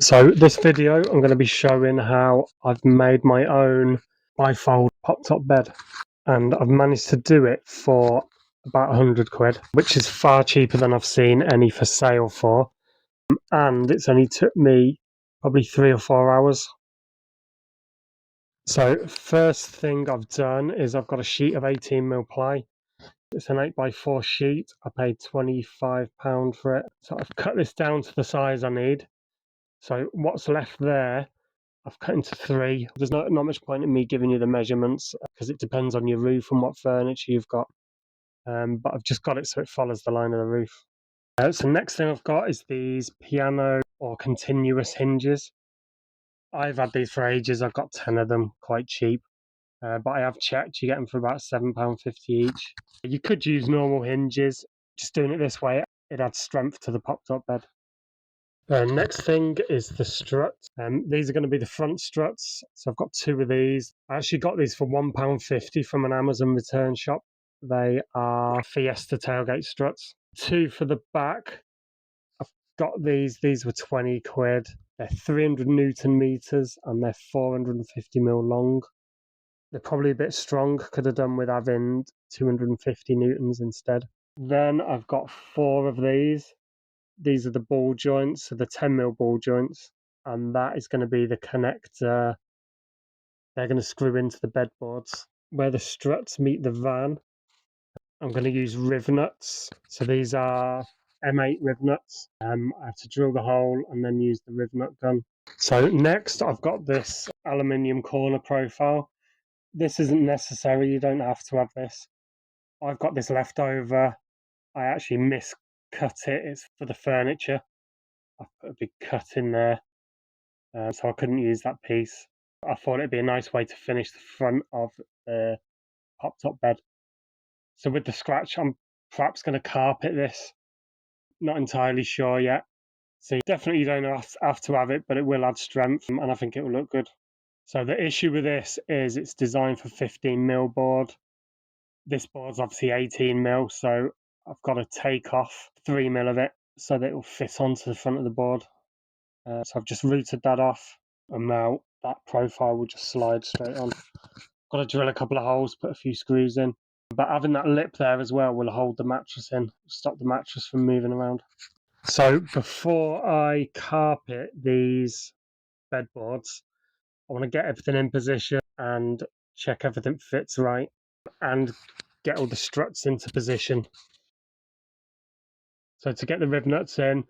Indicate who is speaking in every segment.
Speaker 1: So this video I'm going to be showing how I've made my own bifold pop-top bed, and I've managed to do it for about 100 quid, which is far cheaper than I've seen any for sale for, and it's only took me probably 3 or 4 hours. So first thing I've done is I've got a sheet of 18mm ply. It's an 8x4 sheet. I paid £25 for it. So I've cut this down to the size I need. So what's left there I've cut into 3. There's not much point in me giving you the measurements because it depends on your roof and what furniture you've got. But I've just got it so it follows the line of the roof. So next thing I've got is these piano or continuous hinges. I've had these for ages. I've got 10 of them, quite cheap. But I have checked, you get them for about £7.50 each. You could use normal hinges. Just doing it this way, it adds strength to the pop-top bed. Next thing is the struts. These are going to be the front struts. So I've got 2 of these. I actually got these for £1.50 from an Amazon return shop. They are Fiesta tailgate struts. 2 for the back. I've got these were 20 quid. They're 300 Newton meters and they're 450mm long. They're probably a bit strong. Could have done with having 250 Newtons instead. Then I've got 4 of these. These are the ball joints, so the 10mm ball joints, and that is going to be the connector. They're going to screw into the bed boards. Where the struts meet the van, I'm going to use riv nuts. So these are M8 riv nuts. I have to drill the hole and then use the riv nut gun. So next I've got this aluminium corner profile. This isn't necessary, you don't have to have this. I've got this left over. I actually miscut it, it's for the furniture. I put a big cut in there, so I couldn't use that piece. I thought it'd be a nice way to finish the front of the pop-top bed. So with the scratch, I'm perhaps going to carpet this. Not entirely sure yet. So definitely you don't have to have it, but it will add strength, and I think it will look good. So the issue with this is it's designed for 15mm board. This board's obviously 18mm, so I've got to take off 3mm of it so that it will fit onto the front of the board. So I've just routed that off, and now that profile will just slide straight on. Got to drill a couple of holes, put a few screws in. But having that lip there as well will hold the mattress in, stop the mattress from moving around. So before I carpet these bedboards, I want to get everything in position and check everything fits right and get all the struts into position. So to get the rib nuts in,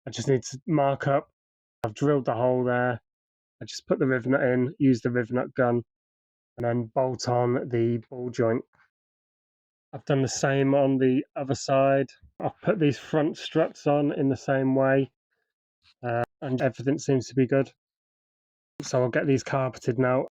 Speaker 1: I just need to mark up. I've drilled the hole there. I just put the riv nut in, use the riv nut gun, and then bolt on the ball joint. I've done the same on the other side. I've put these front struts on in the same way, and everything seems to be good. So I'll get these carpeted now.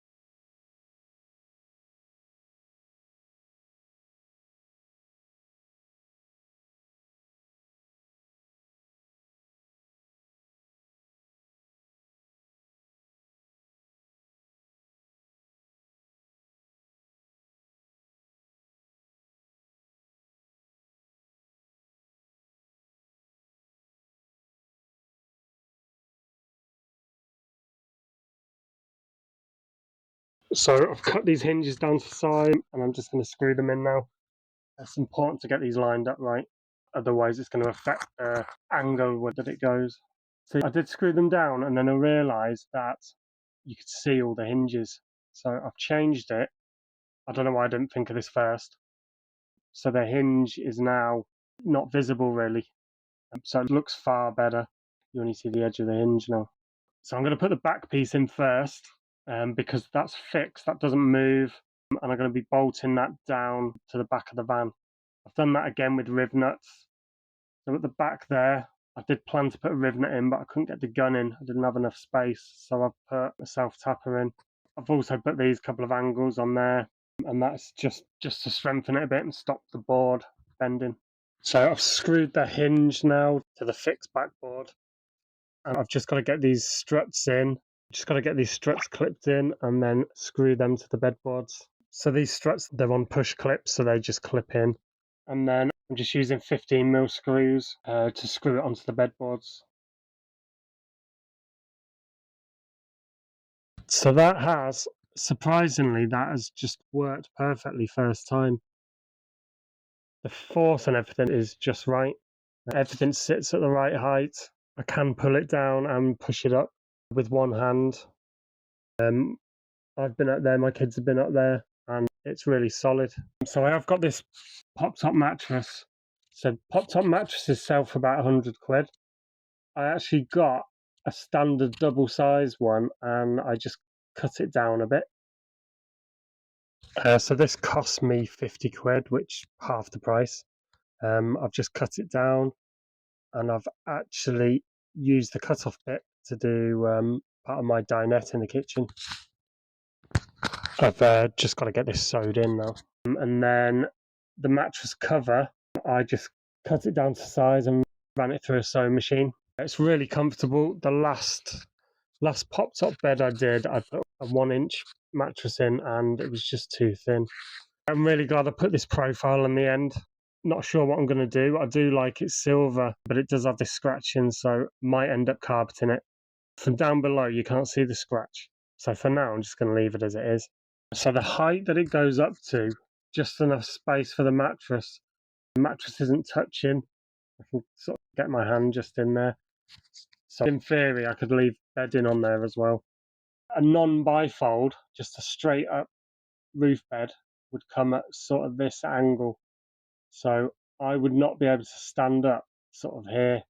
Speaker 1: So I've cut these hinges down to size, and I'm just going to screw them in now. It's important to get these lined up right, otherwise it's going to affect the angle that it goes. So I did screw them down, and then I realised that you could see all the hinges. So I've changed it. I don't know why I didn't think of this first. So the hinge is now not visible really. So it looks far better. You only see the edge of the hinge now. So I'm going to put the back piece in first, because that's fixed, that doesn't move, and I'm going to be bolting that down to the back of the van. I've done that again with riv nuts. So at the back there, I did plan to put a riv nut in, but I couldn't get the gun in. I didn't have enough space, so I've put a self-tapper in. I've also put these couple of angles on there, and that's just to strengthen it a bit and stop the board bending. So I've screwed the hinge now to the fixed backboard, and I've just got to get these struts in. Just got to get these struts clipped in and then screw them to the bedboards. So these struts, they're on push clips, so they just clip in. And then I'm just using 15mm screws to screw it onto the bedboards. So that has, surprisingly, that has just worked perfectly first time. The force and everything is just right. Everything sits at the right height. I can pull it down and push it up with one hand. I've been up there, my kids have been up there, and it's really solid. So I have got this pop-top mattress. So pop-top mattresses sell for about 100 quid. I actually got a standard double size one, and I just cut it down a bit. So this cost me 50 quid, which half the price. I've just cut it down, and I've actually used the cut-off bit to do part of my dinette in the kitchen. I've just got to get this sewed in now. And then the mattress cover, I just cut it down to size and ran it through a sewing machine. It's really comfortable. The last pop-top bed I did, I put a 1-inch mattress in and it was just too thin. I'm really glad I put this profile in the end. Not sure what I'm going to do. I do like it's silver, but it does have this scratching, so might end up carpeting it. From down below, you can't see the scratch. So for now, I'm just going to leave it as it is. So the height that it goes up to, just enough space for the mattress. The mattress isn't touching. I can sort of get my hand just in there. So in theory, I could leave bedding on there as well. A non-bifold, just a straight up roof bed, would come at sort of this angle. So I would not be able to stand up sort of here.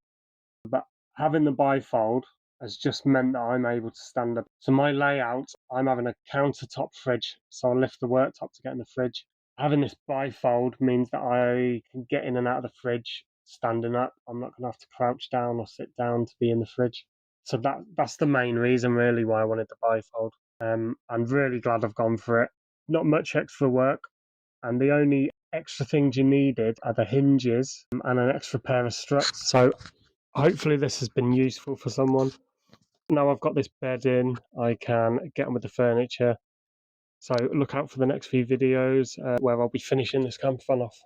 Speaker 1: But having the bifold has just meant that I'm able to stand up. So my layout, I'm having a countertop fridge. So I lift the worktop to get in the fridge. Having this bifold means that I can get in and out of the fridge standing up. I'm not going to have to crouch down or sit down to be in the fridge. So that's the main reason really why I wanted the bifold. I'm really glad I've gone for it. Not much extra work. And the only extra things you needed are the hinges and an extra pair of struts. So hopefully this has been useful for someone. Now I've got this bed in, I can get on with the furniture. So look out for the next few videos where I'll be finishing this camper van off.